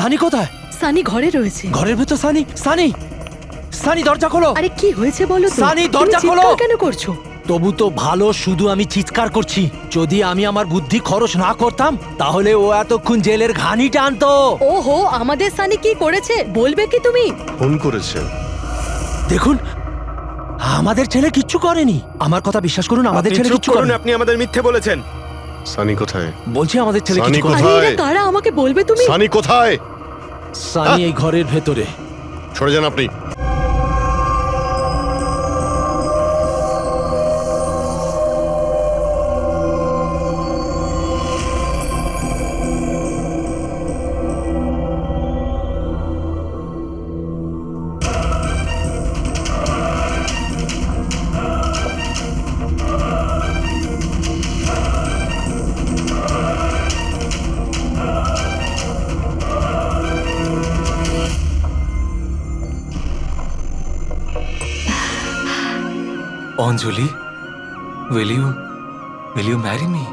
সানি কোথায়? সানি ঘরে রয়েছে। ঘরের ভেতর সানি? সানি, সানি দরজা খোলো। আরে কি হয়েছে বলো তো? সানি, তুমি দরজা খোলো। চিৎকার কেন করছো? তবু তো ভালো, শুধু আমি চিৎকার করছি। যদি আমি আমার বুদ্ধি খরচ না করতাম তাহলে ও এতক্ষণ জেলের ঘানি টানতো। ওহো, আমাদের সানি কি করেছে বলবে কি তুমি? ফোন করেছে। দেখুন, আমাদের ছেলে কিচ্ছু করেনি। আমার কথা বিশ্বাস করুন, আমাদের আপনি ছেলে চুপ কিচ্ছু করুন, করেনি। আপনি আমাদের মিথ্যে বলেছেন। সানি কোথায়? বলছি আমাদের ছেলে সানি কিছু করেনি। আরে কোথায়? এরা কারা আমাকে বলবে তুমি? সানি কোথায়? সানি এই ঘরের ভেতরে। সরে যান আপনি। অঞ্জলি, will you marry me?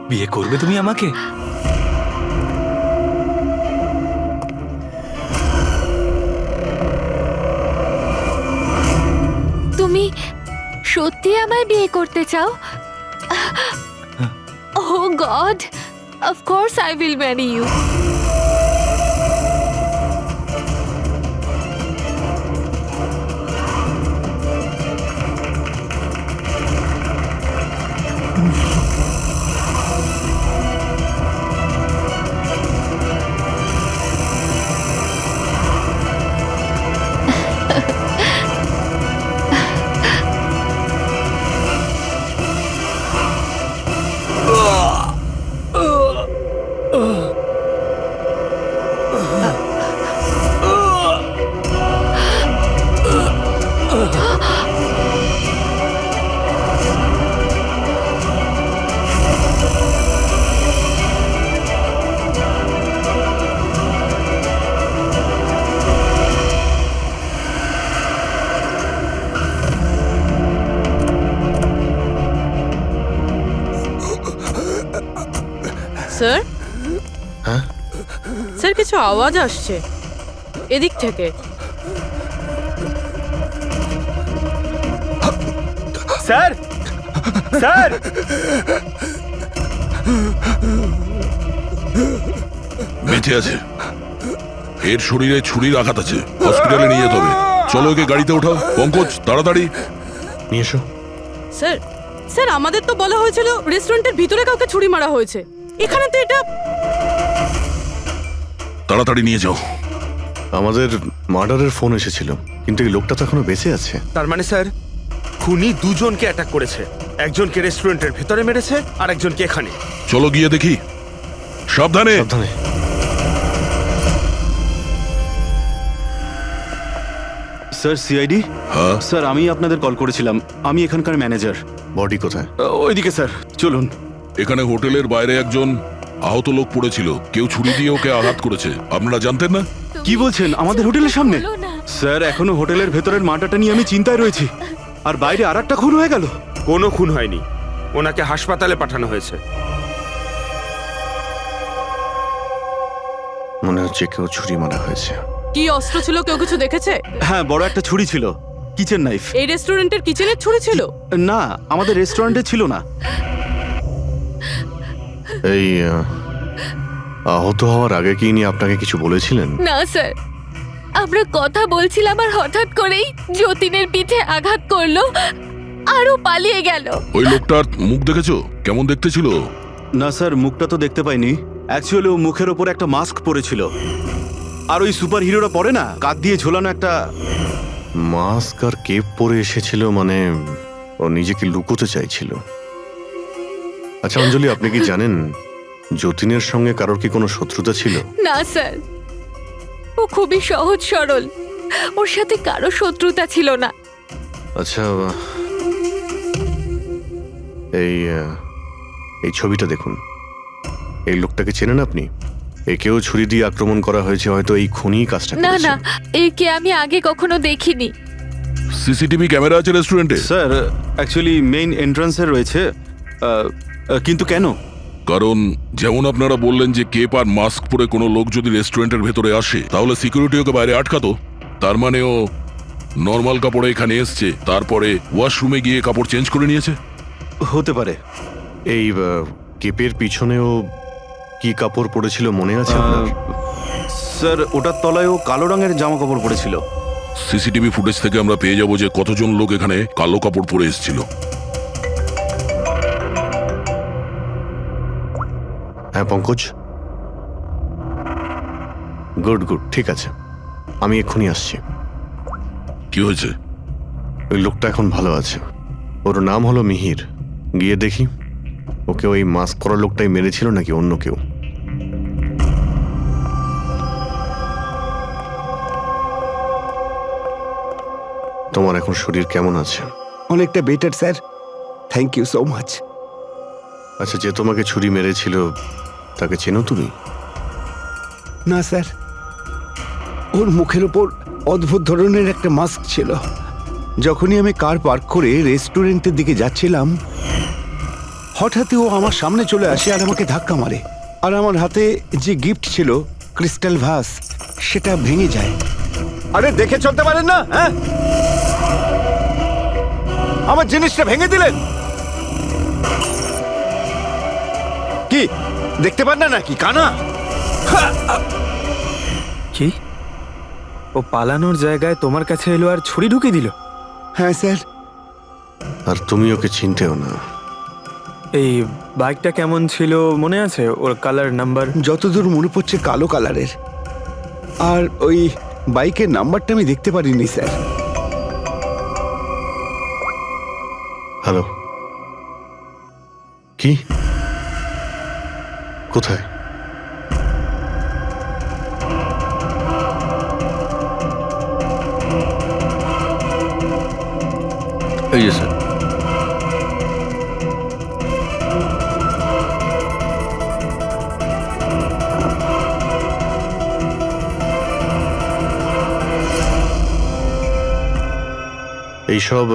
বিয়ে করবে তুমি আমাকে? তুমি সত্যি আমায় বিয়ে করতে চাও? Oh God, of course I will marry you. Sir, হ্যাঁ? স্যার কিছু আওয়াজ আসছে এদিক থেকে। স্যার, স্যার, বেঁচে আছে। এর শরীরে ছুরির আঘাত আছে, হসপিটালে নিয়ে যেতে হবে। চলো ওকে গাড়িতে ওঠাও। পঙ্কজ, তাড়াতাড়ি নিয়ে এসো। স্যার, স্যার আমাদের তো বলা হয়েছিল রেস্টুরেন্টের ভিতরে কাউকে ছুরি মারা হয়েছে। এখানে তো এটা। তাড়াতাড়ি নিয়ে যাও। আমাদের মার্ডারের ফোন এসেছিল, কিন্তু এই লোকটা তো এখনো বেঁচে আছে। তার মানে স্যার খুনি দুজনকে অ্যাটাক করেছে। একজনকে রেস্টুরেন্টের ভিতরে মেরেছে আর একজনকে এখানে। চলো গিয়ে দেখি। সাবধানে। সাবধানে। Sir, CID. হ্যাঁ, স্যার, আমি আপনাদের কল করেছিলাম। আমি এখানকার ম্যানেজার। বডি কোথায়? ওইদিকে স্যার, চলুন। এখানে হোটেলের বাইরে একজন আহত লোক পড়েছিল। কেউ ছুরি দিয়ে ওকে আঘাত করেছে। আপনারা জানতেন না? কি বলছেন? আমাদের হোটেলের সামনে? বলো না। স্যার, এখনো হোটেলের ভেতরের মার্ডারটা নিয়ে আমি চিন্তায় রয়েছি। আর বাইরে আরেকটা খুন হয়ে গেল। কোনো খুন হয়নি, ওনাকে হাসপাতালে পাঠানো হয়েছে। মনে হচ্ছে কেউ ছুরি মারা হয়েছে। কি অস্ত্র ছিল, কেউ কিছু দেখেছে? হ্যাঁ, বড় একটা ছুরি ছিল, কিচেন নাইফ। এই রেস্টুরেন্টের কিচেনের ছুরি ছিল? না, আমাদের রেস্টুরেন্টে ছিল না। এই আহত হওয়ার আগে কি ইনি আপনাকে কিছু বলেছিলেন? না স্যার, আমরা কথা বলছিলাম আর হঠাৎ করেই যতীনের পিঠে আঘাত করলো আরও পালিয়ে গেল। ওই লোকটার মুখ দেখেছো? কেমন দেখতে ছিল? না স্যার, মুখটা তো দেখতে পাইনি। অ্যাকচুয়ালি ও মুখের ওপর একটা মাস্ক পরেছিল। আর ওই সুপার হিরোরা পরে না, কাঁধ দিয়ে ঝোলানো একটা মাস্ক আর কেপ পরে এসেছিল, মানে ও নিজেকে লুকোতে চাইছিল। আচ্ছা অঞ্জলি, আপনি কি জানেন যতীনের সঙ্গে কারোর কি কোনো শত্রুতা ছিল? না স্যার, ও খুবই সহজ সরল, ওর সাথে কারো শত্রুতা ছিল না। আচ্ছা, এই ছবিটা দেখুন। এই লোকটাকে চেনেন আপনি? একেও ছুরি দিয়ে আক্রমণ করা হয়েছে, হয়তো এই খুনি কাজটা না করেছে। না, একে আমি আগে কখনো দেখিনি। সিসিটিভি ক্যামেরা আছে রেস্টুরেন্টে? স্যার, অ্যাকচুয়ালি মেইন এন্ট্রান্সে রয়েছে। কিন্তু কেন? কারণ যেমন আপনারা বললেন যে কেপ আর মাস্ক পরে কোনো লোক যদি রেস্টুরেন্টের ভেতরে আসে তাহলে সিকিউরিটি ওকে বাইরে আটকাতো। তার মানে ও নর্মাল কাপড়ে এখানে এসছে, তারপরে ওয়াশরুমে গিয়ে কাপড় চেঞ্জ করে নিয়েছে। হতে পারে। এই কেপের পিছনেও কি কাপড় পরেছিল মনে আছে আপনার? স্যার ওটার তলায় ও কালো রঙের জামা কাপড় পরেছিল। সিসিটিভি ফুটেজ থেকে আমরা পেয়ে যাব যে কতজন লোক এখানে কালো কাপড় পরে এসেছিল। হ্যাঁ পঙ্কজ, গুড গুড, ঠিক আছে, আমি এক্ষুনি আসছি। কি হয়েছে? ওই লোকটা এখন ভালো আছে, ওর নাম হলো মিহির। গিয়ে দেখি ওকে ওই মাস্ক পরা লোকটাই মেরেছিল নাকি অন্য কেউ। তোমার এখন শরীর কেমন আছে? অনেকটা better sir, thank you so much. আচ্ছা, যে তোমাকে ছুরি মেরেছিল তাকে চেনো তুমি? না স্যার, ওর মুখের ওপর অদ্ভুত ধরনের একটা মাস্ক ছিল। যখনই আমি কার পার্ক করে রেস্টুরেন্টের দিকে যাচ্ছিলাম, হঠাৎই ও আমার সামনে চলে আসে আর আমাকে ধাক্কা মারে, আর আমার হাতে যে গিফট ছিল ক্রিস্টাল ভাস, সেটা ভেঙে যায়। আরে দেখে চলতে পারেন না? হ্যাঁ, আমার জিনিসটা ভেঙে দিলেন। কি দেখতে পান না নাকি কানা? কি? ও পালানোর জায়গায় তোমার কাছে এলো আর ছুরি ঢুকিয়ে দিল? হ্যাঁ স্যার। আর তুমি ওকে চিনতেও না। এই বাইকটা কেমন ছিল মনে আছে? ওর কালার, নাম্বার? যতদূর মনে পড়ছে কালো কালারের, আর ওই বাইকের নাম্বারটা আমি দেখতে পারিনি স্যার। হ্যালো, কি? কোথায়? এই যে স্যার। এইসব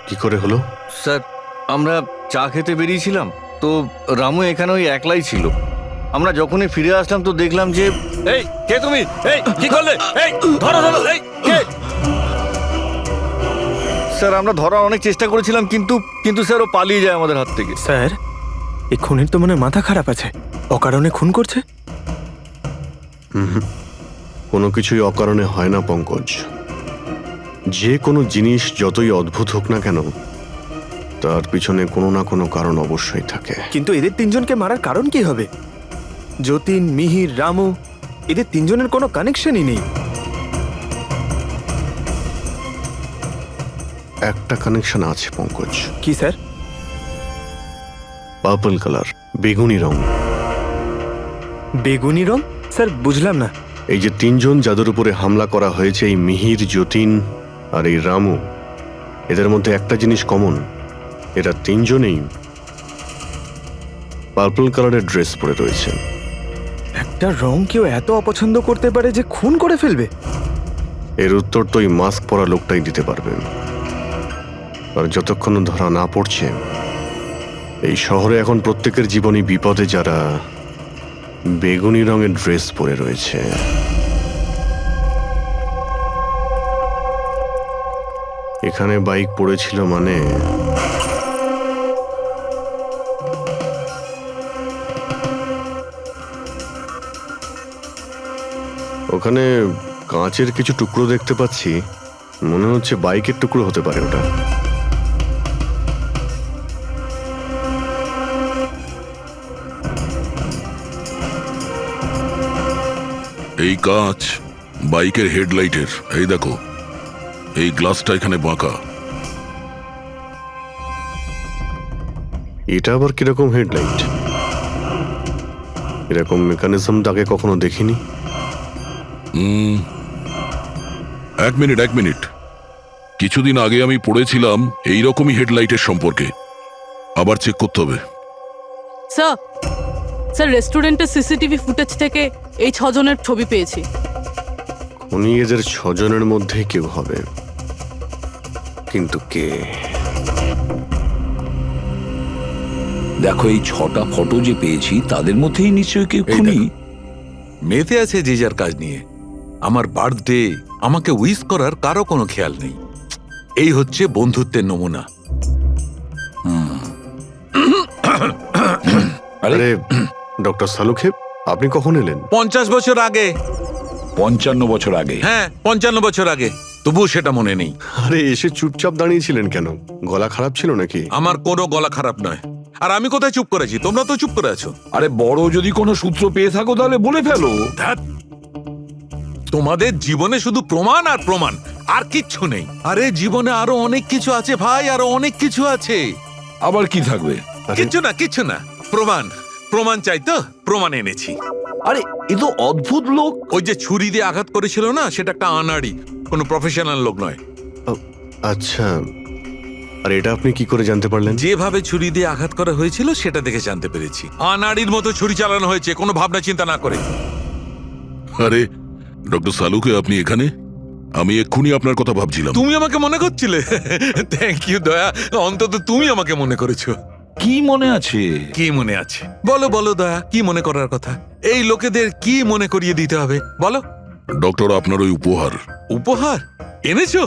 কি করে হলো? স্যার, আমরা চা খেতে বেরিয়েছিলাম, তো রামু এখানে ওই একলাই ছিল। আমরা যখনই ফিরে আসলাম তো দেখলাম যে... এই কে তুমি? এই কি করলে? এই ধরো ধরো, এই কে? স্যার, আমরা ধরার অনেক চেষ্টা করেছিলাম, কিন্তু স্যার ও পালিয়ে যায় আমাদের হাত থেকে। স্যার, এই খুনের তো মনে হয় মাথা খারাপ আছে, অকারণে খুন করছে। কোনো কিছুই অকারণে হয় না পঙ্কজ। যে কোনো জিনিস যতই অদ্ভুত হোক না কেন, তার পিছনে কোনো না কোনো কারণ অবশ্যই থাকে। কিন্তু এদের তিনজনকে মারার কারণ কি হবে? যতীন, মিহির, রামু, এদের তিনজনের কোনো কানেকশনই নেই। একটা কানেকশন আছে পঙ্কজ। কি স্যার? পার্পল কালার, বেগুনি রং। বেগুনি রং? স্যার বুঝলাম না। এই যে তিনজন যাদের উপরে হামলা করা হয়েছে, এই মিহির, যতীন আর এই রামু, এদের মধ্যে একটা জিনিস কমন, এরা তিনজনেই পার্পল কালারের ড্রেস পরে রয়েছে। একটা রং কেউ এত অপছন্দ করতে পারে যে খুন করে ফেলবে? এর উত্তর তো এই মাস্ক পরা লোকটাই দিতে পারবে। আর যতক্ষণ ধরা না পড়ছে, এই শহরে এখন প্রত্যেকের জীবনই বিপদে যারা বেগুনি রঙের ড্রেস পরে রয়েছে। এখানে বাইক পড়েছিল মানে ওখানে কাঁচের কিছু টুকরো দেখতে পাচ্ছি, মনে হচ্ছে বাইকের টুকরো হতে পারে ওটা। এই কাঁচ বাইকের হেডলাইটের। এই দেখো, এই গ্লাসটা এখানে বাঁকা। এটা আবার কিরকম হেডলাইট? এরকম মেকানিজম আগে কখনো দেখিনি। এক মিনিট। কিছুদিন আগে আমি পড়েছিলাম এইরকমই হেডলাইটের সম্পর্কে। আবার চেক করতে হবে। স্যার, রেস্টুরেন্টের সিসিটিভি ফুটেজ থেকে এই 6 জনের ছবি পেয়েছি। উনি এদের 6 জনের মধ্যে কেউ হবে, কিন্তু কে? দেখো এই 6টা ফটো যে পেয়েছি তাদের মধ্যেই নিশ্চয়ই কেউ এই খুনি। দেখো। মেতে আছে যে যার কাজ নিয়ে। আমার বার্থডে, আমাকে উইশ করার কারো কোনো খেয়াল নেই। এই হচ্ছে বন্ধুত্বের নমুনা। আরে ডক্টর সালুখেব, আপনি কখন এলেন? 50 বছর আগে। 55 বছর আগে। হ্যাঁ, 55 বছর আগে। তবুও সেটা মনে নেই। আরে এসে চুপচাপ দাঁড়িয়েছিলেন কেন? গলা খারাপ ছিল নাকি? আমার কোনো গলা খারাপ নয়। আর আমি কোথায় চুপ করেছি? তোমরা তো চুপ করে আছো। আরে বড় যদি কোনো সূত্র পেয়ে থাকো তাহলে বলে ফেলো। ধ্যাৎ। তোমাদের জীবনে শুধু প্রমাণ আর প্রমাণ, আর কিচ্ছু নেই। আরে জীবনে আরো অনেক কিছু আছে ভাই, আরো অনেক কিছু আছে। আবার কি থাকবে? কিচ্ছু না। প্রমাণ, প্রমাণ চাই তো, প্রমাণ এনেছি। আরে এ তো অদ্ভুত লোক। ওই যে ছুরি দিয়ে আঘাত করেছিল না, সেটা একটা আনাড়ি, কোনো প্রফেশনাল লোক নয়। আচ্ছা, আর এটা আপনি কি করে জানতে পারলেন? যেভাবে ছুরি দিয়ে আঘাত করা হয়েছিল সেটা দেখে জানতে পেরেছি। আনাড়ির মতো ছুরি চালানো হয়েছে, কোনো ভাবনা চিন্তা না করে। আরে ডক্টর সালুকে, আপনি এখানে? আমি এক্ষুনি আপনার কথা ভাবছিলাম। তুমি আমাকে মনে করছিলে? থ্যাংক ইউ দয়া, অন্তত তুমি আমাকে মনে করেছো। কি মনে আছে? কি মনে আছে? বলো বলো দয়া, কি মনে করার কথা? এই লোকেদের কি মনে করিয়ে দিতে হবে বলো। ডক্টর, আপনার ওই উপহার। উপহার এনেছো?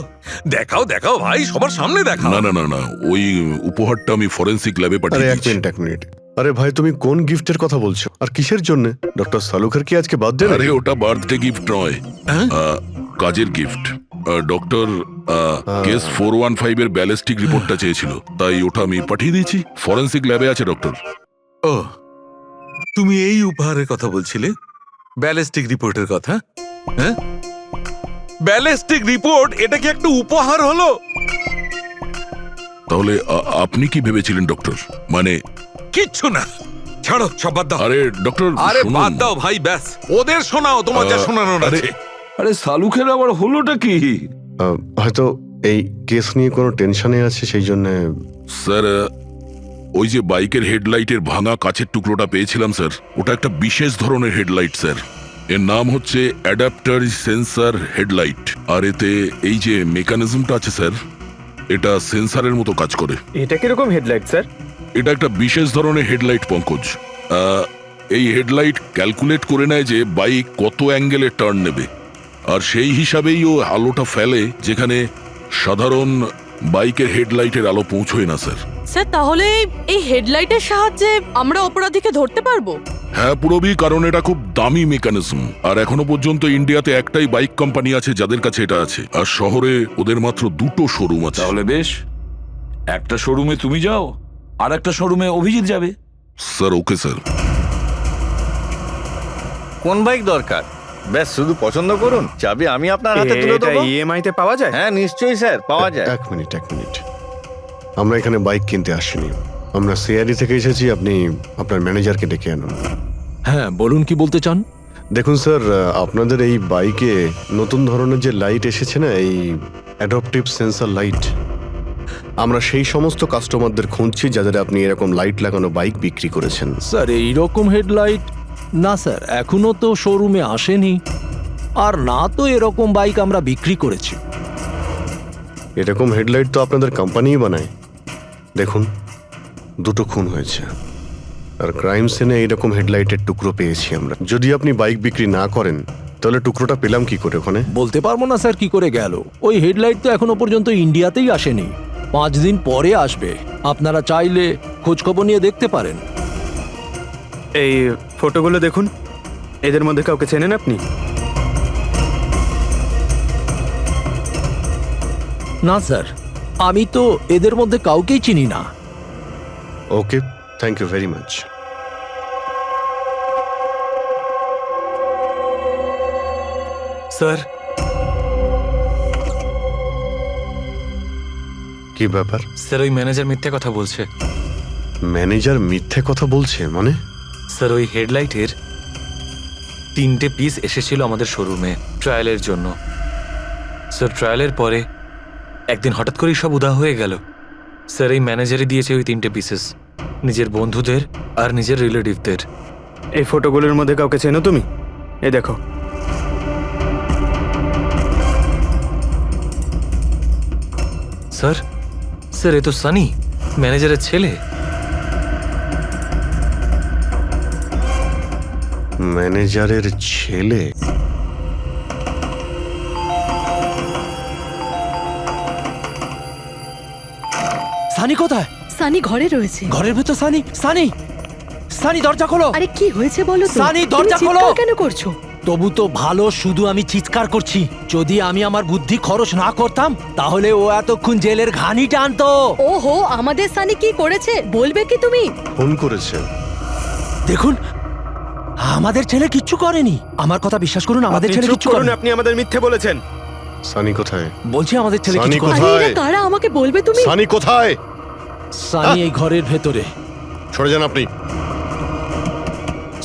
দেখাও দেখাও ভাই, সবার সামনে দেখাও। না, ওই উপহারটা আমি ফরেন্সিক ল্যাবে আরে পাঠিয়ে এক দিয়েছি। মিনিট। আরে ভাই, তুমি কোন গিফটের কথা বলছো আর কিসের জন্য? ডক্টর সালুখের কি আজকে বার্থডে? আরে ওটা বার্থডে গিফট নয়, কাজের গিফট। ডক্টর কেস 415 এর ব্যালিস্টিক রিপোর্টটা চেয়েছিল, তাই ওটা আমি পাঠিয়ে দিয়েছি। ফরেন্সিক ল্যাবে আছে ডক্টর। ও, তুমি এই উপহারের কথা বলছিলে? ব্যালিস্টিক রিপোর্টের কথা? হ্যাঁ, ব্যালিস্টিক রিপোর্ট, এটা কি একটা উপহার হলো? তাহলে আপনি কি ভেবেছিলেন ডক্টর? মানে কিচ্ছু না, ছাড়ো সব বাদ দাও। আরে ডক্টর, আরে শুনুন। বাদ দাও ভাই, ব্যাস ওদের শোনাও, তোমার যা শোনানোর আছে। আরে সালুখের আবার হলোটা কি? হয়তো এই কেস নিয়ে কোনো টেনশনে আছে, সেই জন্য। স্যার, ওই যে বাইকের হেডলাইটের ভাঙা কাচের টুকরোটা পেয়েছিলাম স্যার, ওটা একটা বিশেষ ধরনের হেডলাইট স্যার। এর নাম হচ্ছে অ্যাডাপ্টার সেন্সর হেডলাইট। আর এতে এই যে মেকানিজমটা আছে স্যার, এটা সেন্সরের মতো কাজ করে। এটা কিরকম হেডলাইট স্যার? এটা একটা বিশেষ ধরনের হেডলাইট পঙ্কজ। এই হেডলাইট ক্যালকুলেট করে নেয় যে বাইক কত অ্যাঙ্গেলে টার্ন নেবে, আর সেই হিসাবেই ও আলোটা ফেলে যেখানে সাধারণ বাইকের হেডলাইটের আলো পৌঁছয় না স্যার। স্যার তাহলে এই হেডলাইটের সাহায্যে আমরা অপরাধীকে ধরতে পারবো? হ্যাঁ পুরবি, কারণ এটা খুব দামি মেকানিজম। আর এখনো পর্যন্ত ইন্ডিয়াতে একটাই বাইক কোম্পানি আছে যাদের কাছে এটা আছে, আর শহরে ওদের মাত্র 2টো শোরুম আছে। তাহলে বেশ, একটা শোরুমে তুমি যাও আর একটা শোরুমে অভিজিৎ যাবে। Sir okay sir. কোন বাইক দরকার? ব্যাস শুধু পছন্দ করুন, চাবি আমি আপনার হাতে তুলে দেবো। ইএমআই তে পাওয়া যায়? হ্যাঁ নিশ্চয়ই স্যার, পাওয়া যায়। এক মিনিট। আমরা এখানে বাইক কিনতে আসিনি, আমরা সিআইডি থেকে এসেছি। আপনি আপনার ম্যানেজারকে ডেকে আনুন। হ্যাঁ বলুন, কি বলতে চান? দেখুন স্যার, আপনাদের এই বাইকে নতুন ধরনের যে লাইট এসেছে না, এই অ্যাডাপটিভ সেন্সর লাইট, আমরা সেই সমস্ত কাস্টমারদের খুঁজছি যাদের আপনি এরকম লাইট লাগানো বাইক বিক্রি করেছেন। স্যার এইরকম হেডলাইট না স্যার, এখনো তো শোরুমে আসেনি, আর না তো এরকম বাইক আমরা বিক্রি করেছি। এরকম হেডলাইট তো আপনাদের কোম্পানিই বানায়। দেখুন, 2টো খুন হয়েছে, আর ক্রাইম সিনে এইরকম হেডলাইটের টুকরো পেয়েছি আমরা। যদি আপনি বাইক বিক্রি না করেন তাহলে টুকরোটা পেলাম কি করে ওখানে? বলতে পারবো না স্যার কি করে গেল। ওই হেডলাইট তো এখনো পর্যন্ত ইন্ডিয়াতেই আসেনি, 5 দিন পরে আসবে। আপনারা চাইলে খোঁজখবর নিয়ে দেখতে পারেন। এই ফটোগুলো দেখুন, এদের মধ্যে কাউকে চেনেন আপনি? না স্যার, আমি তো এদের মধ্যে কাউকেই চিনি না। Okay, thank you very much. Sir, কি ব্যাপার? স্যার ওই ম্যানেজার মিথ্যে কথা বলছে। ম্যানেজার মিথ্যে কথা বলছে মানে? স্যার ওই হেডলাইটের 3টে পিস এসেছিল আমাদের শোরুমে ট্রায়ালের জন্য। স্যার ট্রায়ালের পরে একদিন হঠাৎ করেই সব উদা হয়ে গেল। স্যার এই ম্যানেজারই দিয়েছে ওই 3টে পিসেস, নিজের বন্ধুদের আর নিজের রিলেটিভদের। এই ফটোগুলোর মধ্যে কাউকে চেনো তুমি? এই দেখো। স্যার, স্যার এ তো সানি, ম্যানেজারের ছেলে। ম্যানেজারের ছেলে? সানি কোথায়? সানি ঘরে রয়েছে। ঘরের ভেতর সানি? সানি, সানি দরজা খোলো। আরে কি হয়েছে বলো তো? সানি, তুমি দরজা খোলো। চিৎকার কেন করছো? তবু তো ভালো, শুধু আমি চিৎকার করছি। যদি আমি আমার বুদ্ধি খরচ না করতাম তাহলে ও এতক্ষণ জেলের ঘানি টানতো। ওহো, আমাদের সানি কি করেছে বলবে কি তুমি? ফোন করেছে। দেখুন, আমাদের ছেলে কিচ্ছু করেনি। আমার কথা বিশ্বাস করুন, আমাদের আপনি ছেলে চুপ কিচ্ছু করুন, করেনি। আপনি আমাদের মিথ্যে বলেছেন। সানি কোথায়? বলছি আমাদের ছেলে সানি কিছু করেনি। কোথায়? আরে এরা কারা আমাকে বলবে তুমি? সানি কোথায়? সানি এই ঘরের ভেতরে। সরে যান আপনি।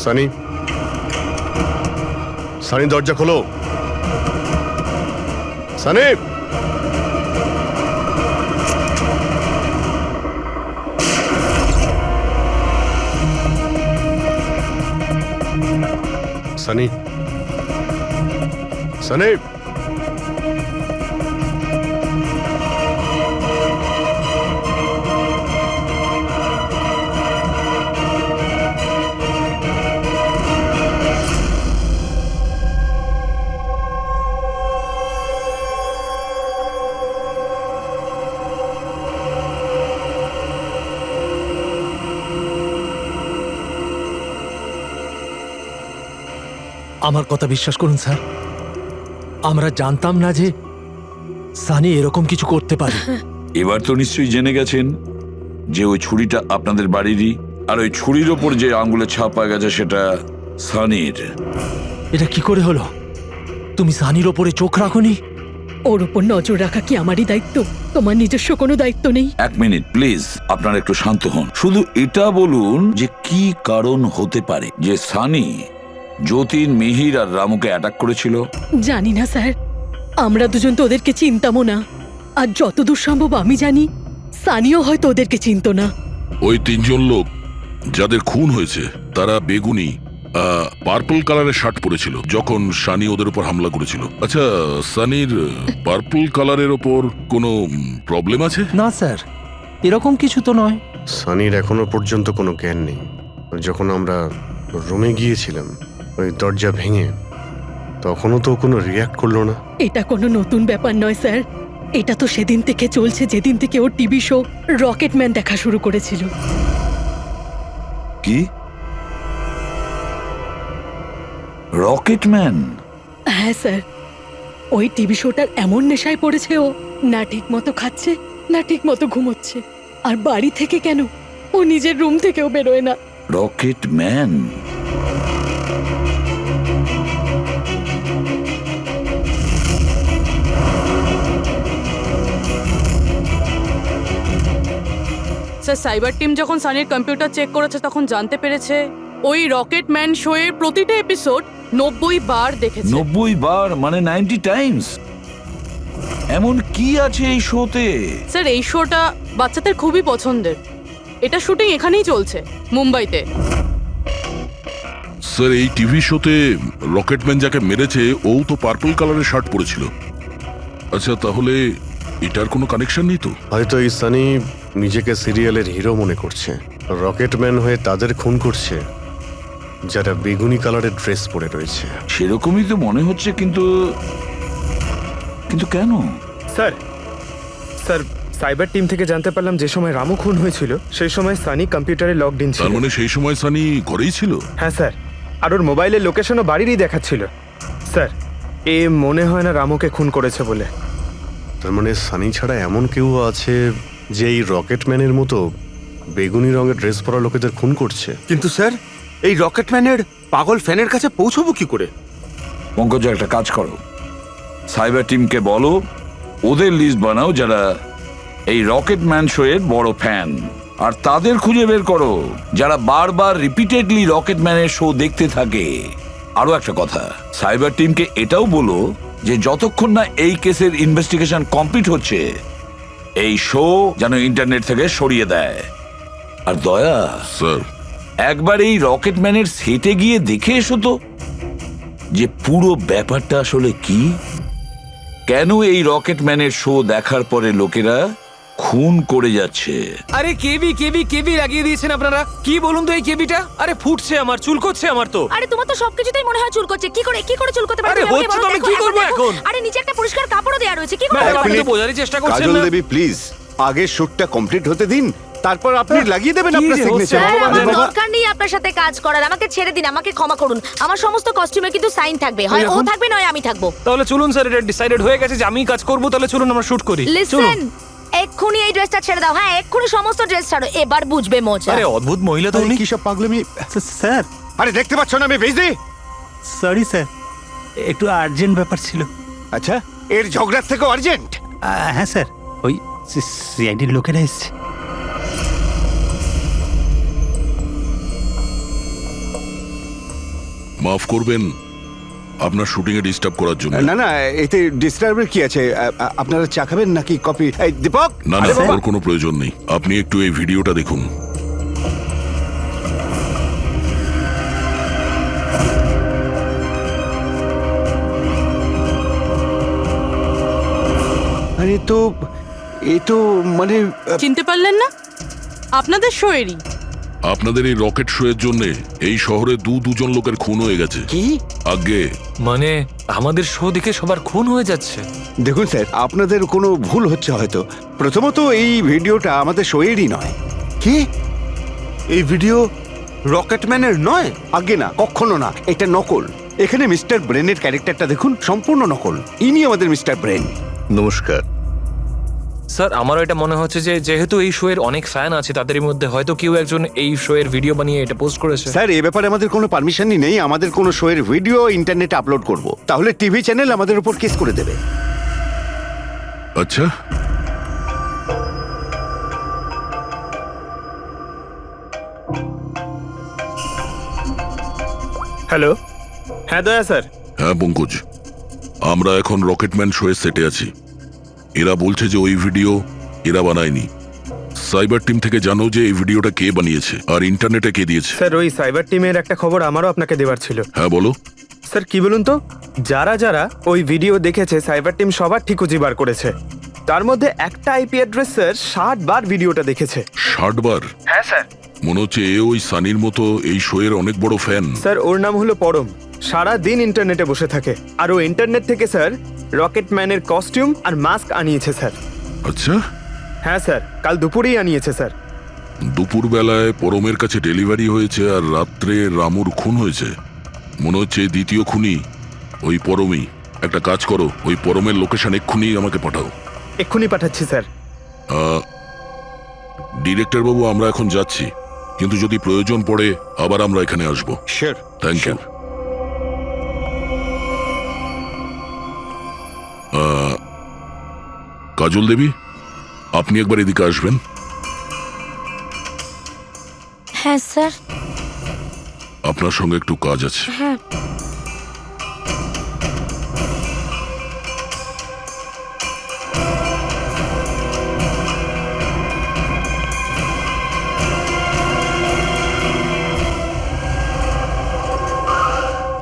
সানি, সানি দরজা খোলো। সানি, সানি, সানি। আমার কথা বিশ্বাস করুন স্যার, আমরা জানতাম না যে সানি এরকম কিছু করতে পারে। এবার তো নিশ্চয়ই জেনে গেছেন যে ওই ছুরিটা আপনাদের বাড়িরই, আর ওই ছুরির ওপর যে আঙ্গুলের ছাপ পাওয়া গেছে সেটা সানির। এটা কি করে হলো? তুমি সানির ওপরে চোখ রাখোনি? ওর উপর নজর রাখা কি আমারই দায়িত্ব? তোমার নিজস্ব কোনো দায়িত্ব নেই? এক মিনিট প্লিজ, আপনারা একটু শান্ত হন। শুধু এটা বলুন যে কি কারণ হতে পারে যে সানি যতীন, মিহির আর রামুকে অ্যাটাক করেছিল। জানি না স্যার, আমরা দুজন তো ওদেরকে চিনতামও না। আর যতদূর সম্ভব আমি জানি, সানিও হয়তো ওদেরকে চিনতো না। ওই তিনজন লোক যাদের খুন হয়েছে তারা বেগুনি পার্পল কালারের শার্ট পরেছিল যখন সানি ওদের উপর হামলা করেছিল। আচ্ছা, সানির পার্পল কালারের ওপর কোনো প্রবলেম আছে? না স্যার, এরকম কিছু তো নয়। সানির এখনো পর্যন্ত কোনো জ্ঞান নেই। যখন আমরা রুমে গিয়েছিলাম ওই দরজা ভেঙে, তখনও তো কোনো রিয়াক্ট করলো না। এটা কোনো নতুন ব্যাপার নয় স্যার, এটা তো সেদিন থেকে চলছে যেদিন থেকে ওর টিভি শো রকেটম্যান দেখা শুরু করেছিল। কি? রকেটম্যান? হ্যাঁ স্যার, ওই টিভি শোটার এমন নেশায় পড়েছে ও, না ঠিক মতো খাচ্ছে না ঠিক মতো ঘুমোচ্ছে। আর বাড়ি থেকে কেন, ও নিজের রুম থেকেও বেরোয় না। রকেটম্যান? স্যার, সাইবার টিম যখন সানির কম্পিউটার চেক করেছে তখন জানতে পেরেছে ওই রকেটম্যান শো এর প্রতিটা এপিসোড 90 বার দেখেছে। 90 বার মানে 90 টাইমস? এমন কি আছে এই শোতে? স্যার, এই শোটা বাচ্চাদের খুবই পছন্দের। এটা শুটিং এখানেই চলছে, মুম্বাইতে। স্যার, এই টিভি শোতে রকেটম্যান যাকে মেরেছে ও তো পার্পল কালারের শার্ট পরেছিল। আচ্ছা, তাহলে এটার কোনো কানেকশন নেই তো? হয়তো এই সানি নিজেকে সিরিয়ালের হিরো মনে করছে, রকেটম্যান হয়ে তাদের খুন করছে যারা বেগুনি কালারের ড্রেস পরে রয়েছে। সেরকমই তো মনে হচ্ছে, কিন্তু কিন্তু কেন? স্যার, স্যার, সাইবার টিম থেকে জানতে পারলাম যে সময় রামু খুন হয়েছিল সেই সময় সানি কম্পিউটারে লগড ইন ছিল। তার মানে সেই সময় সানি ঘরেই ছিল? হ্যাঁ স্যার, আর ওর মোবাইলের লোকেশনও বাড়িরই দেখাচ্ছিল। স্যার, এ মনে হয় না রামুকে খুন করেছে বলে। তার মানে সানি ছাড়া এমন কেউ আছে যে এই রকেটম্যানের মতো বেগুনি রঙের ড্রেস পরা লোকেদের খুন করছে। কিন্তু স্যার, এই রকেটম্যানের পাগল ফ্যানের কাছে পৌঁছবো কি করে? পঙ্কজ, একটা কাজ করো, সাইবার টিমকে বলো ওদের লিস্ট বানাও যারা এই রকেটম্যান শো এর বড় ফ্যান, আর তাদের খুঁজে বের করো যারা বারবার রিপিটেডলি রকেটম্যানের শো দেখতে থাকে। আরো একটা কথা, সাইবার টিমকে এটাও বলো যে যতক্ষণ না এই কেসের ইনভেস্টিগেশন কমপ্লিট হচ্ছে এই শো যেন ইন্টারনেট থেকে সরিয়ে দেয়। আর দয়া স্যার, একবার এই রকেটম্যানের সেটে গিয়ে দেখে এসো তো যে পুরো ব্যাপারটা আসলে কি, কেন এই রকেটম্যানের শো দেখার পরে লোকেরা খুন করে যাচ্ছে। আরে কেবি কেবি কেবি লাগিয়ে দিয়েছেন আপনারা। কি বলুন তো এই কেবিটা? আরে ফুটছে আমার, চুলকোচ্ছে আমার তো। আরে তোমার তো সবকিছুতেই মনে হয় চুল করছে। কি করে চুল করতে পারে? আরে তুমি আমাকে হচ্ছে তো, বলো, আমি দেখো, কি করবো দেখো। এখন? আরে নিচে একটা পরিষ্কার কাপড়ও দেয়া রয়েছে। কি করে ম্যাডাম, করতে আপনি পারে? তো বোঝারই চেষ্টা করছেন কাজল না। দেবী প্লিজ আগে শুটটা কমপ্লিট হতে দিন, তারপর আপনি লাগিয়ে দেবেন কি আপনার যে হচ্ছে? সিগনেচার। স্যার, আমার বাবা। দরকার নেই আপনার সাথে কাজ করার। আমাকে ছেড়ে দিন, আমাকে ক্ষমা করুন। আমার সমস্ত কস্টিউমে কিন্তু সাইন থাকবে, হয় ও থাকবে নয় আমি থাকবো। তাহলে চলুন স্যার, এটা ডিসাইডেড হয়ে গেছে যে আমিই কাজ করবো। তাহলে চলুন আমরা শুট করি। চলুন। লিসেন, এক্ষুনি এই ড্রেসটা ছেড়ে দাও। হ্যাঁ, এক্ষুনি সমস্ত ড্রেস ছাড়ো, এবার বুঝবে মজা। আরে অদ্ভুত মহিলা তো আরে উনি। কি সব পাগলামি! স্যার, আরে দেখতে পাচ্ছ না আমি বিজি? সরি স্যার, একটু আর্জেন্ট ব্যাপার ছিল। আচ্ছা, এর ঝগড়ার থেকেও আর্জেন্ট? হ্যাঁ স্যার, ওই সিআইডির লোকেরা এসছে। মাফ করবেন আপনার শুটিং এ ডিস্টার্ব করার জন্য। না না, এতে ডিস্টার্বের কি আছে? আপনারা চা খাবেন নাকি কফি? এই দীপক! না না, আরে বাবা! ওর কোনো প্রয়োজন নেই। আপনি একটু এই ভিডিওটা দেখুন। আরে তো এ তো মানে চিনতে পারলেন না? আপনাদের শোয়েরই। আপনাদের এই রকেট শো এর জন্য এই শহরে দুজন লোকের খুন হয়ে গেছে। কি? আগে মানে আমাদের শো দেখে সবার খুন হয়ে যাচ্ছে। দেখুন স্যার, আপনাদের কোনো ভুল হচ্ছে হয়তো। প্রথমত এই ভিডিওটা আমাদের শোয়েরই নয়। কি? এই ভিডিও রকেটম্যানের নয়? আগে না, কখনো না, এটা নকল। এখানে মিস্টার ব্রেনের ক্যারেক্টারটা দেখুন, সম্পূর্ণ নকল। ইনি আমাদের মিস্টার ব্রেন। নমস্কার। স্যার, আমারও এটা মনে হচ্ছে যে যেহেতু এই শো এর অনেক ফ্যান আছে, তাদের মধ্যে হয়তো কেউ একজন এই শো এর ভিডিও বানিয়ে এটা পোস্ট করেছে। স্যার, এ ব্যাপারে আমাদের কোনো পারমিশনই নেই। আমাদের কোনো শোয়ের ভিডিও ইন্টারনেটে আপলোড করব, তাহলে টিভি চ্যানেল আমাদের উপর কেস করে দেবে। আচ্ছা, হ্যালো, হ্যাঁ দয়া স্যার। হ্যাঁ পঙ্কজ, আমরা এখন রকেটম্যান শো এর সেটে আছি। এরা বলছে যে ওই ভিডিও এরা বানায়নি। সাইবার টিম থেকে জানো যে এই ভিডিওটা কে বানিয়েছে আর ইন্টারনেটে কে দিয়েছে? স্যার, ওই সাইবার টিমের একটা খবর আমারও আপনাকে দেওয়ার ছিল। হ্যাঁ বলো। স্যার, কি বলুন তো, যারা যারা ওই ভিডিও দেখেছে সাইবার টিম সবার ঠিক খুঁজে বার করেছে। তার মধ্যে একটা আইপি অ্যাড্রেস স্যার 60 বার ভিডিওটা দেখেছে। 60 বার? হ্যাঁ স্যার। মনে হচ্ছে এ ওই সানির মতো এই শো এর অনেক বড় ফ্যান। স্যার, ওর নাম হলো পরম। সারা দিন ইন্টারনেটে বসে থাকে, আর ও ইন্টারনেট থেকে স্যার রকেটম্যানের কস্টিউম আর মাস্ক আনিয়েছে স্যার। আচ্ছা, হ্যাঁ স্যার, কাল দুপুরেই আনিয়েছে স্যার। দুপুর বেলায় পরমের কাছে ডেলিভারি হয়েছে আর রাত্রে রামুর খুন হয়েছে। মনে হচ্ছে দ্বিতীয় খুনি ওই পরমই। একটা কাজ করো, ওই পরমের লোকেশন এক্ষুনি আমাকে পাঠাও। এক্ষুনি পাঠাচ্ছি স্যার। ডিরেক্টর বাবু, আমরা এখন যাচ্ছি, কিন্তু যদি প্রয়োজন পড়ে আবার আমরা এখানে আসবো। Sure. Thank you. Kajal Devi, আপনি একবার এদিকে আসবেন। হ্যাঁ স্যার। আপনার সঙ্গে একটু কাজ আছে। হ্যাঁ।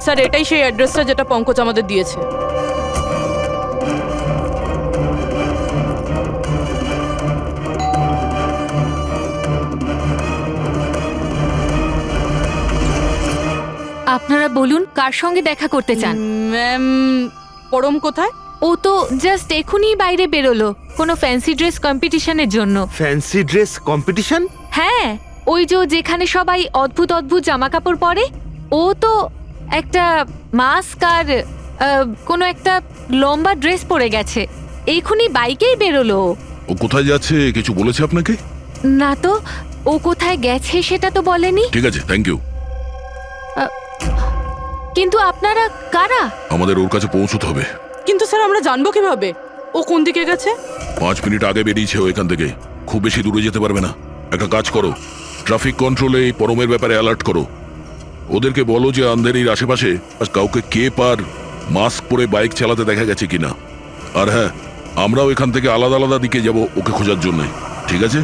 স্যার, এটাই সেই অ্যাড্রেসটা যেটা পঙ্কজ আমাদের দিয়েছে। আপনারা বলুন কার সঙ্গে দেখা করতে চান? ম্যাম, পরম কোথায়? ও তো জাস্ট এখনই বাইরে বেরোলো কোনো ফ্যান্সি ড্রেস কম্পিটিশনের জন্য। Fancy dress competition? হ্যাঁ, ওই যে যেখানে সবাই অদ্ভুত অদ্ভুত জামা কাপড় পরে, ও তো একটা মাস্ক আর কোনো একটা লম্বা ড্রেস পরে গেছে। এখনই বাইকেই বেরোলো। ও কোথায় যাচ্ছে কিছু বলেছে আপনাকে? না তো, ও কোথায় গেছে সেটা তো বলেনি। ঠিক আছে, থ্যাংক ইউ। কিন্তু আপনারা কারা? আমাদের ওর কাছে পৌঁছতে হবে। কিন্তু স্যার, আমরা জানবো কিভাবে ও কোন দিকে গেছে? 5 মিনিট আগে বেরিয়েছে ও এখান থেকে। খুব বেশি দূরে যেতে পারবে না। একটা কাজ করো, ট্রাফিক কন্ট্রোলে এই পরমের ব্যাপারে অ্যালার্ট করো। ওদেরকে বলো যে আন্ধেরির আশেপাশে কাউকে কেপ আর মাস্ক পরে বাইক চালাতে দেখা গেছে কিনা। আর হ্যাঁ, আমরাও এখান থেকে আলাদা আলাদা দিকে যাব ওকে খোঁজার জন্য। ঠিক আছে?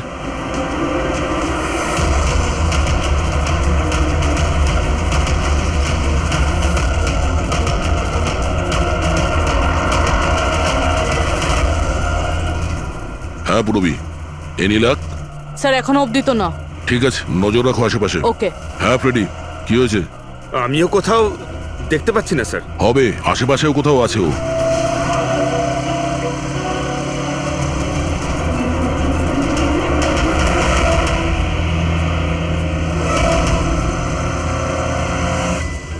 হ্যাঁ পুরবি, এনি লাক? স্যার এখনো অবধি তো না। ঠিক আছে, নজর রাখো আশেপাশে। ওকে। হ্যাঁ ফ্রেডি, কি হয়েছে? আমিও কোথাও দেখতে পাচ্ছি না স্যার। হবে, আশেপাশেও কোথাও আছে ও।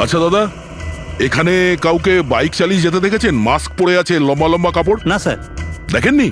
আচ্ছা দাদা, এখানে কাউকে বাইক চালিয়ে যেতে দেখেছেন? মাস্ক পরে আছে, লম্বা লম্বা কাপড়? না স্যার। দেখেননি?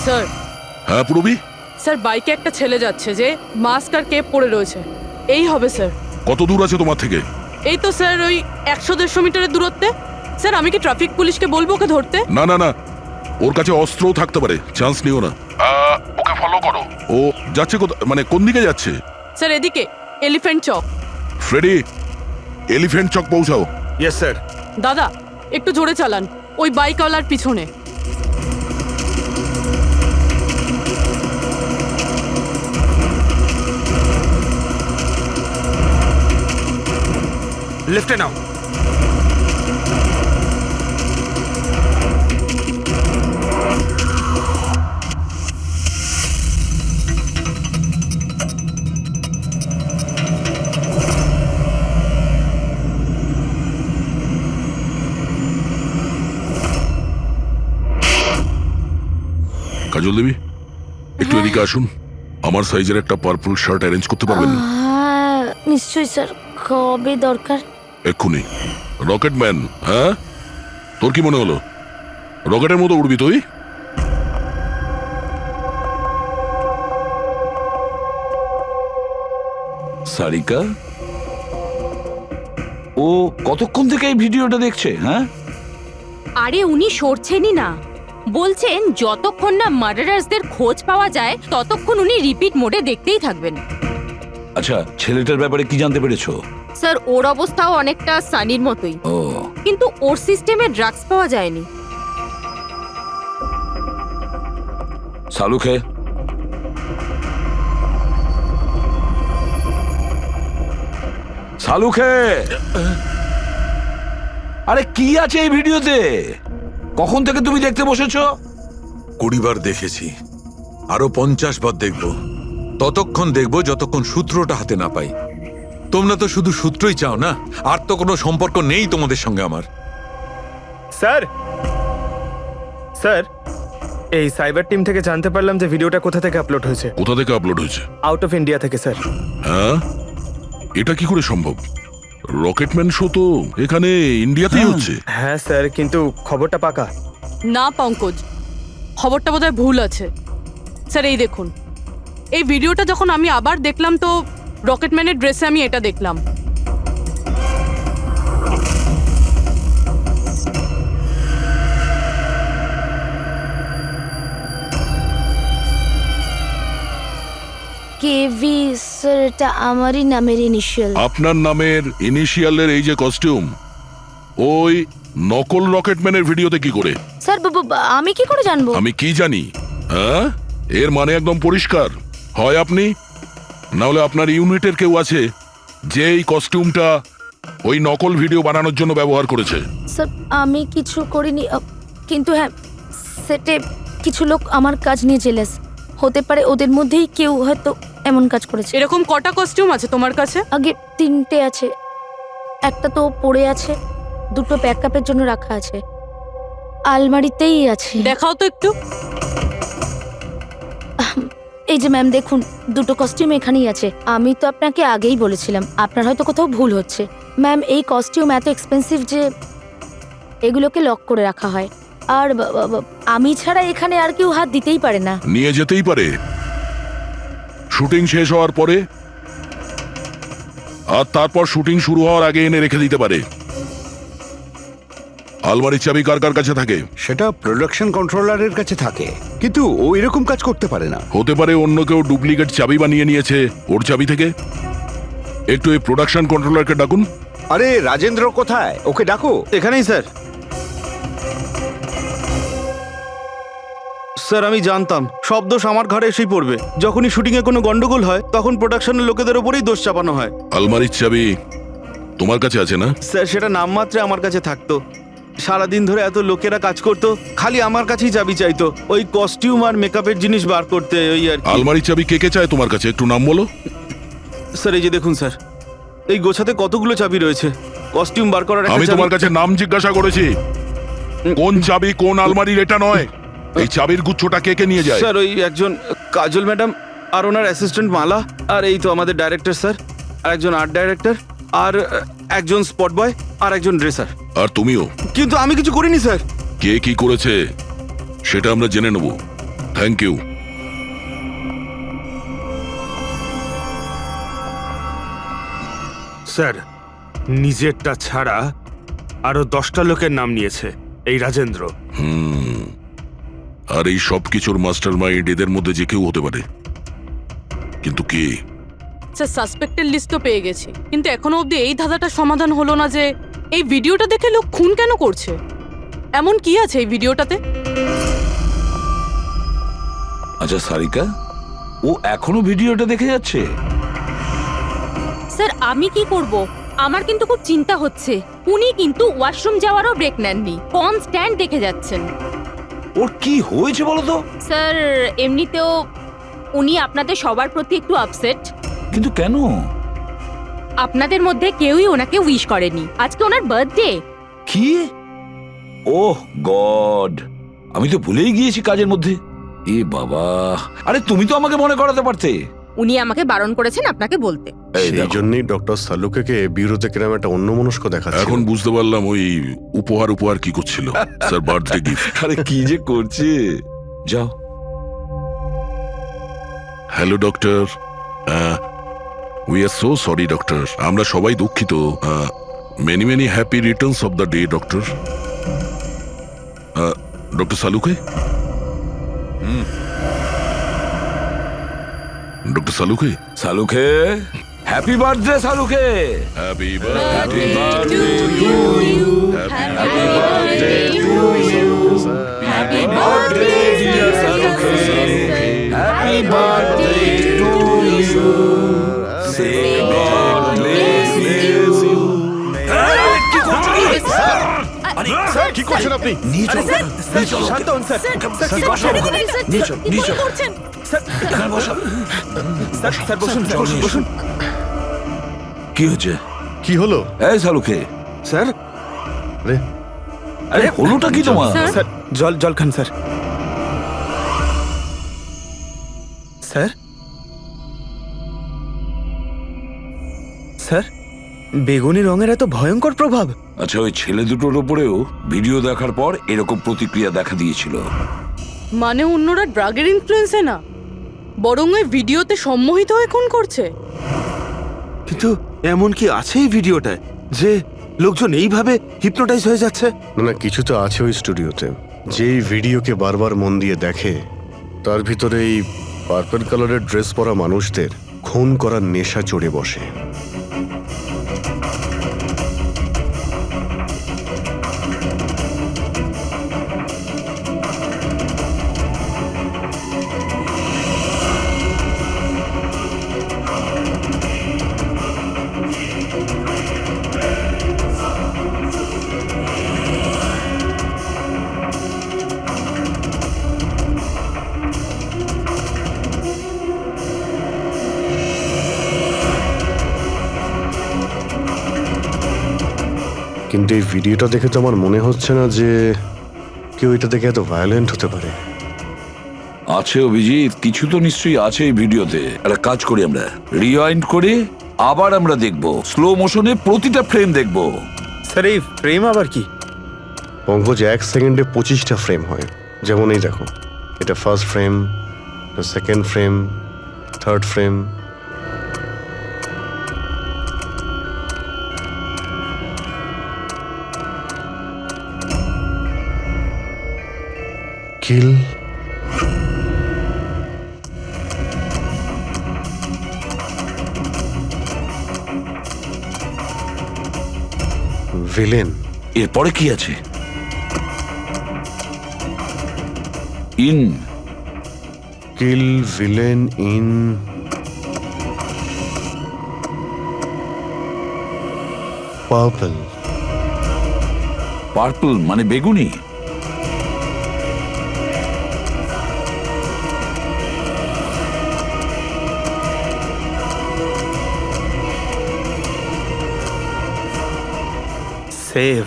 স্যার। হ্যাঁ পুরবি? স্যার বাইকে একটা ছেলে যাচ্ছে যে মাস্ক আর কেপ পরে রয়েছে। এই হবে স্যার। কত দূর আছে তোমার থেকে? এই তো স্যার ওই 100-150 মিটারের দূরত্বে। স্যার আমি কি ট্রাফিক পুলিশকে বলবো ওকে ধরতে? না না না, ওর কাছে অস্ত্রও থাকতে পারে, চান্স নিও না। ওকে ফলো করো। ও যাচ্ছে মানে কোন দিকে যাচ্ছে? স্যার এদিকে, elephant chowk. Freddie, elephant chowk পৌঁছাও। Yes sir. দাদা একটু জোরে চালান, ওই বাইকওয়ালার পিছনে। লেফটে নাও। কাজল দেবী, একটু এদিকে আসুন। আমার সাইজের একটা পার্পল শার্ট অ্যারেঞ্জ করতে পারবেন? হ্যাঁ নিশ্চয়ই স্যার, কবে দরকার? এক্ষুনি। রকেটম্যান, হ্যাঁ? তোর কি মনে হলো রকেটের মতো উড়বি তুই? সারিকা, ও কতক্ষণ থেকে এই ভিডিওটা দেখছে? হ্যাঁ, আরে উনি সরছেনই না, বলছেন যতক্ষণ না মার্ডারার্সদের খোঁজ পাওয়া যায় ততক্ষণ উনি রিপিট মোডে দেখতেই থাকবেন। আচ্ছা, ছেলেটার ব্যাপারে কি জানতে পেরেছো? স্যার ওর অবস্থাও অনেকটা সানির মতোই, ও, কিন্তু ওর সিস্টেমে ড্রাগস পাওয়া যায়নি। সালুখে, সালুখে, আরে কি আছে এই ভিডিওতে? কখন থেকে তুমি দেখতে বসেছো? 20 বার দেখেছি, আরো 50 বার দেখব। ততক্ষণ দেখব যতক্ষণ সূত্রটা হাতে না পাই। তোমরা তো শুধু সূত্রই চাও না, আর তো কোনো সম্পর্ক নেই তোমাদের সঙ্গে আমার। স্যার, স্যার, এই সাইবার টিম থেকে জানতে পারলাম যে ভিডিওটা কোথা থেকে আপলোড হয়েছে। কোথা থেকে আপলোড হয়েছে? আউট অফ ইন্ডিয়া থেকে স্যার। হ্যাঁ, এটা কি করে সম্ভব? রকেটম্যান শো তো এখানে ইন্ডিয়াতেই হচ্ছে। হ্যাঁ স্যার, কিন্তু খবরটা পাকা না পঙ্কজ, খবরটা বোধহয় ভুল আছে। স্যার এই দেখুন, এই ভিডিওটা যখন আমি আবার দেখলাম তো রকেটম্যানের ড্রেসে আমি এটা দেখলাম। কেভি স্যার, এটা আমারই নামের ইনিশিয়াল। আপনার নামের ইনিশিয়ালের এই যে কস্টিউম, ওই নকল রকেটম্যানের ভিডিওতে কি করে? স্যার আমি কি করে জানবো? আমি কি জানি? হ্যাঁ, এর মানে একদম পরিষ্কার, হয় আপনি না হলে আপনার ইউনিটের কেউ আছে যে এই কস্টিউমটা ওই নকল ভিডিও বানানোর জন্য ব্যবহার করেছে। স্যার আমি কিছু করিনি, কিন্তু হ্যাঁ সেটে কিছু লোক আমার কাজ নিয়ে জেলাস। হতে পারে ওদের মধ্যেই কেউ হয়তো এমন কাজ করেছে। এরকম কটা কস্টিউম আছে তোমার কাছে? আগে 3টে আছে, একটা তো পড়ে আছে, 2টো ব্যাকআপের জন্য রাখা আছে, আলমারিতেই আছে। দেখাও তো একটু। এই যে ম্যাম দেখুন, 2টো কস্টিউম এখানেই আছে। আমি তো আপনাকে আগেই বলেছিলাম, আপনার হয়তো কোথাও ভুল হচ্ছে। ম্যাম এই কস্টিউম এত এক্সপেন্সিভ যে এগুলোকে লক করে রাখা হয়, আর আমি ছাড়া এখানে আর কেউ হাত দিতেই পারে না। নিয়ে যেতেই পারে শুটিং শেষ হওয়ার পরে, আর তারপর শুটিং শুরু হওয়ার আগে এনে রেখে দিতে পারে। আলমারির চাবি কার কার কাছে থাকে? সেটা প্রোডাকশন কন্ট্রোলারের কাছে থাকে, কিন্তু ও এরকম কাজ করতে পারে না। হতে পারে অন্য কেউ ডুপ্লিকেট চাবি বানিয়ে নিয়েছে ওর চাবি থেকে। একটু এই প্রোডাকশন কন্ট্রোলারকে ডাকুন। আরে রাজেন্দ্র কোথায়? ওকে ডাকো। এখানেই স্যার। স্যার আমি জানতাম সব দোষ আমার ঘাড়ে এসেই পড়বে। যখনই শুটিংয়ে কোনো গন্ডগোল হয় তখন প্রোডাকশনের লোকেদের ওপরেই দোষ চাপানো হয়। আলমারির চাবি তোমার কাছে আছে না? স্যার সেটা নামমাত্রে আমার কাছে থাকতো। সারাদিন ধরে এত লোকেরা কাজ করতো, খালি আমার কাছেই চাবি চাইতো ওই কস্টিউম আর মেকআপের জিনিস বার করতে, ওই আর কি। আলমারির চাবি কে কে চায় তোমার কাছে? একটু নাম বলো। স্যার এই যে দেখুন স্যার, এই গোছাতে কতগুলো চাবি রয়েছে। কস্টিউম বার করার একটা আমি চাবি- তোমার কাছে নাম জিজ্ঞাসা করেছি, কোন চাবি কোন আলমারির এটা নয়। এই চাবির গুচ্ছটা কে কে নিয়ে যায়? স্যার ওই একজন কাজল ম্যাডাম আর ওনার অ্যাসিস্ট্যান্ট মালা, আর এই তো আমাদের ডাইরেক্টর স্যার, আর একজন আর্ট ডাইরেক্টর, আর একজন স্পট বয়, আর একজন ড্রেসার। আর তুমিও? কিন্তু আমি কিছু করিনি স্যার। কে কি করেছে সেটা আমরা জেনে নেব। Thank you. স্যার নিজেরটা ছাড়া আরো 10টা লোকের নাম নিয়েছে এই রাজেন্দ্র। আর এই সব কিছুর মাস্টার মাইন্ড এদের মধ্যে যে কেউ হতে পারে, কিন্তু কে? স্যার সাসপেক্টের লিস্ট তো পেয়ে গেছি, কিন্তু এখনো অবধি এই ধাঁধাটা সমাধান হলো না যে এই ভিডিওটা দেখে লোক খুন কেন করছে। এমন কি আছে এই ভিডিওটাতে? আচ্ছা সারিকা, ও এখনো ভিডিওটা দেখে যাচ্ছে? স্যার আমি কি করব? আমার কিন্তু খুব চিন্তা হচ্ছে। উনি কিন্তু ওয়াশরুম যাওয়ারও ব্রেক নেননি, কনস্ট্যান্ট দেখে যাচ্ছেন। ওর কি হয়েছে বলো তো? স্যার এমনিতেও উনি আপনাদের সবার প্রতি একটু আপসেট। কিন্তু কেন? আপনাদের মধ্যে কেউই ওনাকে উইশ করেনি। আজকে ওনার বার্থডে। কি? ওহ গড, আমি তো ভুলেই গিয়েছি কাজের মধ্যে। এ বাবা, আরে তুমি তো আমাকে মনে করাতে পারতে। উনি আমাকে বারণ করেছেন আপনাকে বলতে। সেই জন্যই ডক্টর সালুকে বিউরোতে কিরম একটা অন্যমনস্ক দেখাচ্ছে। এখন বুঝতে পারলাম ওই উপহার কি করছিল। Sir birthday gift. আরে কি যে করছে। যাও। Hello doctor, we are so sorry doctor, আমরা সবাই দুঃখিত। Many many happy returns of the day doctor. Doctor Saluke, doctor Saluke, Saluke happy birthday Saluke. Happy birthday to you, happy birthday to you, happy birthday dear Saluke, happy birthday to you, say God bless you. Sir কি করছেন আপনি? শান্ত হন sir. Sir বসুন বসুন। কি হচ্ছে? কি হলো? এই সালুকে। স্যার আরে আরে হলোটা কি তোমার? স্যার জল খান স্যার। স্যার স্যার বেগুনি রঙের এত ভয়ঙ্কর প্রভাব। আচ্ছা, ওই ছেলে দুটোর উপরেও ভিডিও দেখার পর এরকম প্রতিক্রিয়া দেখা দিয়েছিল। মানে অন্যরা ড্রাগের ইনফ্লুয়েন্সে না, বরং ওই ভিডিওতে সম্মোহিত হয়ে খুন করছে। কিন্তু এমন কি আছে এই ভিডিওটায় যে লোকজন এইভাবে হিপনোটাইজ হয়ে যাচ্ছে? না কিছু তো আছে ওই স্টুডিওতে। যেই ভিডিওকে বারবার মন দিয়ে দেখে তার ভিতরে এই পার্পল কালারের ড্রেস পরা মানুষদের খুন করার নেশা চড়ে বসে। কিন্তু এই ভিডিওটা দেখে তো আমার মনে হচ্ছে না যে কেউ এটা দেখে এত ভায়োলেন্ট হতে পারে। আছে অভিজিৎ, কিছু তো নিশ্চয়ই আছে এই ভিডিওতে। একটা কাজ করি, আমরা রিওয়াইন্ড করে আবার আমরা দেখব, স্লো মোশনে প্রতিটা ফ্রেম দেখব। স্যার এই ফ্রেম আবার কি? পঙ্কজ 1 সেকেন্ডে 25টা ফ্রেম হয়। যেমন এই দেখো, এটা first frame, second frame, third frame. Kill, villain. এরপরে কি আছে? In kill villain in purple. Purple মানে বেগুনি? Save.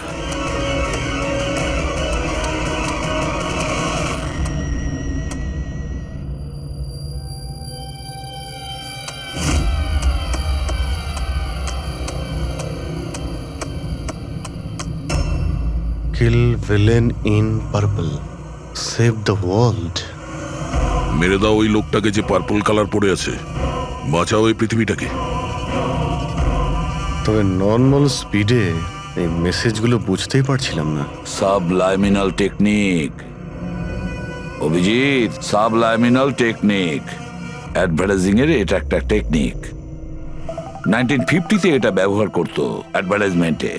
Kill villain in purple, save the world. মেরে দাও ওই লোকটাকে যে পার্পল কালার পরে আছে, বাঁচাও এই পৃথিবীটাকে। তবে নর্মাল স্পিডে এই মেসেজগুলো বুঝতেই পারছিলাম না। সাবলাইমিনাল টেকনিক অভিজিৎ, সাবলাইমিনাল টেকনিক। অ্যাডভার্টাইজিং এর এটা একটা টেকনিক। 1950-তে এটা ব্যবহার করত অ্যাডভার্টাইজমেন্টে।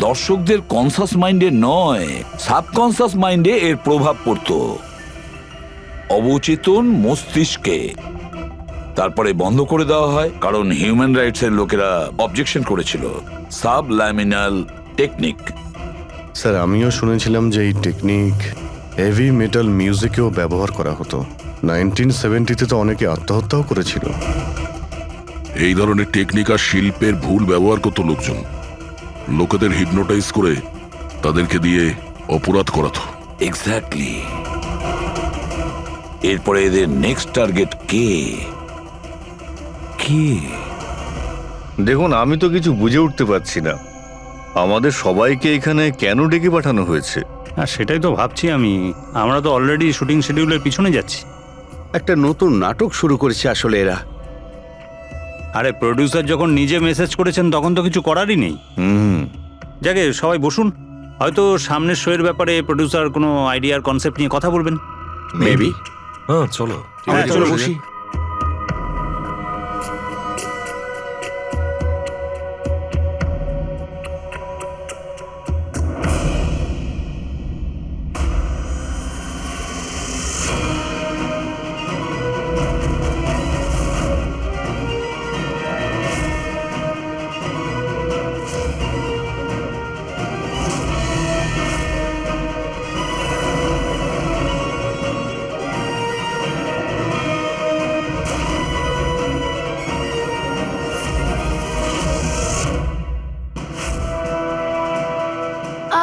দর্শকদের কনসাস মাইন্ডে নয়, সাবকনসাস মাইন্ডে এর প্রভাব পড়ত, অবচেতন মস্তিষ্কে। তারপরে বন্ধ করে দেওয়া হয় কারণ হিউম্যান রাইটস এর লোকেরা অবজেকশন করেছিল। সাবলাইমিনাল টেকনিক। স্যার, আমিও শুনেছিলাম যে এই টেকনিক হেভি মেটাল মিউজিকেও ব্যবহার করা হতো। 1970-তে তো অনেকে আত্মহত্যাও করেছিল। এই ধরনের টেকনিক আর শিল্পের ভুল ব্যবহার করত লোকজন। লোকেদের হিপনোটাইজ করে তাদেরকে দিয়ে অপরাধ করাতো। এক্স্যাক্টলি। এরপরে এদের নেক্সট টার্গেট কে? দেখুন, আমি তো কিছু বুঝে উঠতে পারছি না। আমাদের সবাইকে এখানে কেন ডেকে পাঠানো হয়েছে? হ্যাঁ, সেটাই তো ভাবছি আমি। আমরা তো অলরেডি শুটিং শিডিউলের পিছনে যাচ্ছি। একটা নতুন নাটক শুরু করেছে আসলে এরা। আরে প্রডিউসার যখন নিজে মেসেজ করেছেন তখন তো কিছু করারই নেই। যাকে সবাই বসুন, হয়তো সামনের শোয়ের ব্যাপারে প্রডিউসার কোনো আইডিয়ার কনসেপ্ট নিয়ে কথা বলবেন। মেবি। হ্যাঁ, চলো। হ্যাঁ, চলো বসি।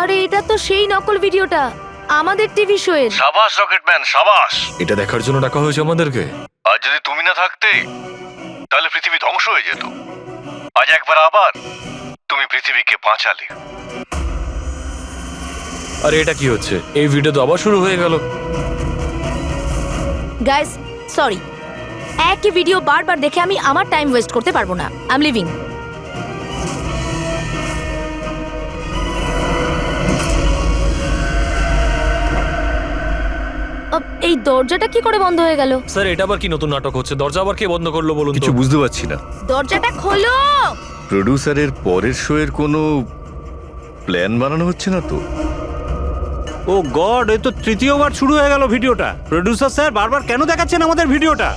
আরে এটা তো সেই নকল ভিডিওটা আমাদের টিভি শোয়ের। সাবাস রকেটম্যান, সাবাস। এটা দেখার জন্য ডাকা হয়েছে আমাদেরকে। আর যদি তুমি না থাকতে তাহলে পৃথিবী ধ্বংস হয়ে যেত। আজ একবার আবার তুমি পৃথিবীকে বাঁচালে। আরে এটা কি হচ্ছে? এই ভিডিও তো আবার শুরু হয়ে গেল। গাইস, সরি, একই ভিডিও বারবার দেখে আমি আমার টাইম ওয়েস্ট করতে পারবো না। I am living. এই দরজাটা কি করে বন্ধ হয়ে গেল? স্যার, এটা আবার কি নতুন নাটক হচ্ছে? দরজা আবার কে বন্ধ করলো বলুন তো? কিছু বুঝতে পারছি না। দরজাটা খোলো। প্রডিউসারের পরের শো এর কোনো প্ল্যান বানানো হচ্ছে না তো? ও গড, এ তো তৃতীয়বার শুরু হয়ে গেল ভিডিওটা। প্রডিউসার স্যার বারবার কেন দেখাচ্ছেন আমাদের ভিডিওটা?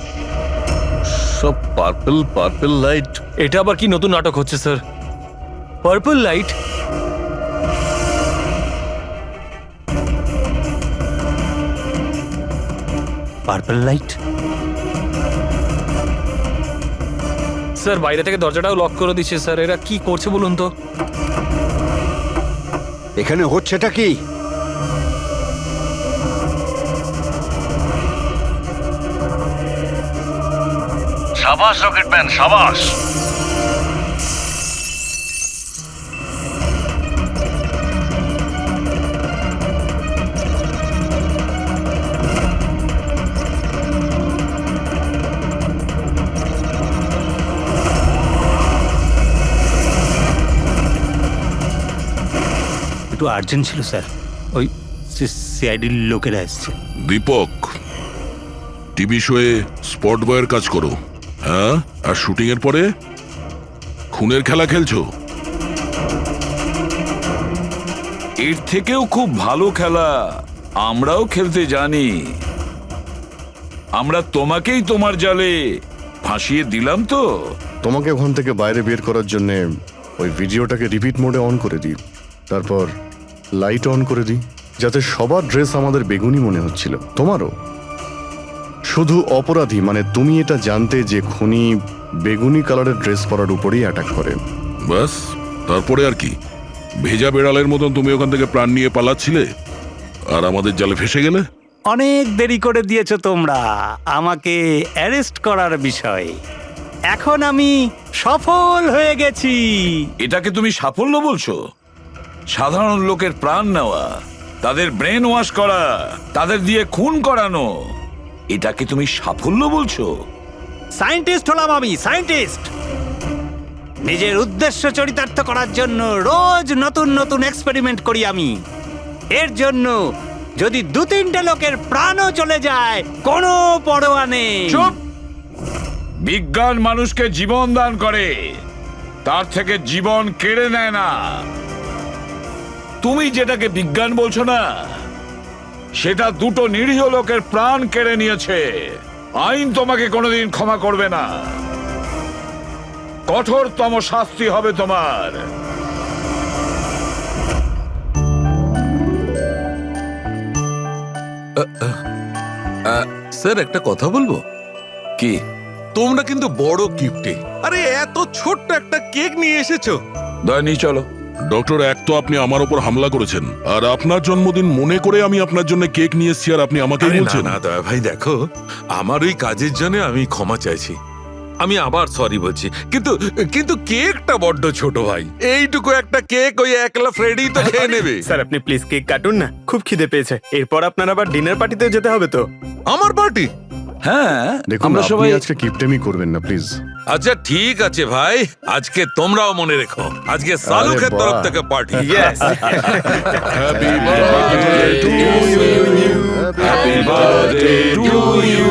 সব পার্পল পার্পল লাইট। এটা আবার কি নতুন নাটক হচ্ছে sir? Purple light? Purple light? Sir, বাইরে থেকে দরজাটাও লক করে দিচ্ছে স্যার। এরা কি করছে বলুন তো? এখানে হচ্ছেটা কি? সাবাস রকেটম্যান, সাবাস। একটু আর্জেন্ট ছিল স্যার, ওই সিআইডির লোকেরা এসছে। দীপক, টিভি শোয়ে স্পট বয়ের কাজ করো, হ্যাঁ? আর শুটিং এর পরে খুনের খেলা খেলছো? এর থেকেও খুব ভালো খেলা আমরাও খেলতে জানি। আমরা তোমাকেই তোমার জালে ফাঁসিয়ে দিলাম তো। তোমাকে ওখান থেকে বাইরে বের করার জন্য ওই ভিডিওটাকে রিপিট মোডে অন করে দিই, তারপর লাইট অন করে দিই, যাতে সবার ড্রেস আমাদের বেগুনি মনে হচ্ছিল, তোমারও। শুধু অপরাধী মানে তুমি এটা জানতে যে খুনি বেগুনি কালারের ড্রেস পরার উপরেই অ্যাটাক করে। বাস, তারপরে আর কি? ভেজা বেড়ালের মতন তুমি ওখান থেকে প্রাণ নিয়ে পালাচ্ছিলে আর আমাদের জালে ফেসে গেলে। অনেক দেরি করে দিয়েছো তোমরা আমাকে অ্যারেস্ট করার বিষয়ে। এখন আমি সফল হয়ে গেছি। এটাকে তুমি সাফল্য বলছো? সাধারণ লোকের প্রাণ নেওয়া, তাদের ব্রেন ওয়াশ করা, তাদের দিয়ে খুন করানো, এটাকে তুমি সাফল্য বলছো? সায়েন্টিস্ট হলাম আমি, সায়েন্টিস্ট। নিজের উদ্দেশ্য চরিতার্থ করার জন্য রোজ নতুন নতুন এক্সপেরিমেন্ট করি আমি। এর জন্য যদি 2-3টে লোকের প্রাণও চলে যায় কোনো পরোয়া নেই। চুপ! বিজ্ঞান মানুষকে জীবন দান করে, তার থেকে জীবন কেড়ে নেয় না। তুমি যেটাকে বিজ্ঞান বলছো না, সেটা 2টো নিরীহ লোকের প্রাণ কেড়ে নিয়েছে। আইন তোমাকে কোনোদিন ক্ষমা করবে না। কঠোরতম শাস্তি হবে তোমার। স্যার, একটা কথা বলবো কি? তোমরা কিন্তু বড় গিফটে, আরে এত ছোট্ট একটা কেক নিয়ে এসেছো। দয়নি চলো। ডক্টর, এক তো আপনি আমার উপর হামলা করেছেন, আর আপনার জন্মদিন মনে করে আমি আপনার জন্য কেক নিয়ে এসেছি, আর আপনি আমাকে আরে না বলছেন। না দয়া ভাই, দেখো আমার ওই কাজের জন্য আমি ক্ষমা চাইছি, আমি আবার সরি বলছি, কিন্তু কিন্তু কেকটা বড্ড ছোট ভাই। এইটুকু একটা কেক ওই একলা ফ্রেডি তো খেয়ে নেবে। স্যার আপনি প্লিজ কেক কাটুন না, খুব খিদে পেয়েছে। এরপর আপনার আবার ডিনার পার্টিতেও যেতে হবে তো। আমার পার্টি? হ্যাঁ, দেখুন, আমরা আপনি সবাই আজকে কিপটেমি করবেন না প্লিজ। আচ্ছা ঠিক আছে ভাই, আজকে তোমরাও মনে রেখো, আজকে সালুকের বাহ। তরফ থেকে party. Happy birthday to you. Happy birthday to you.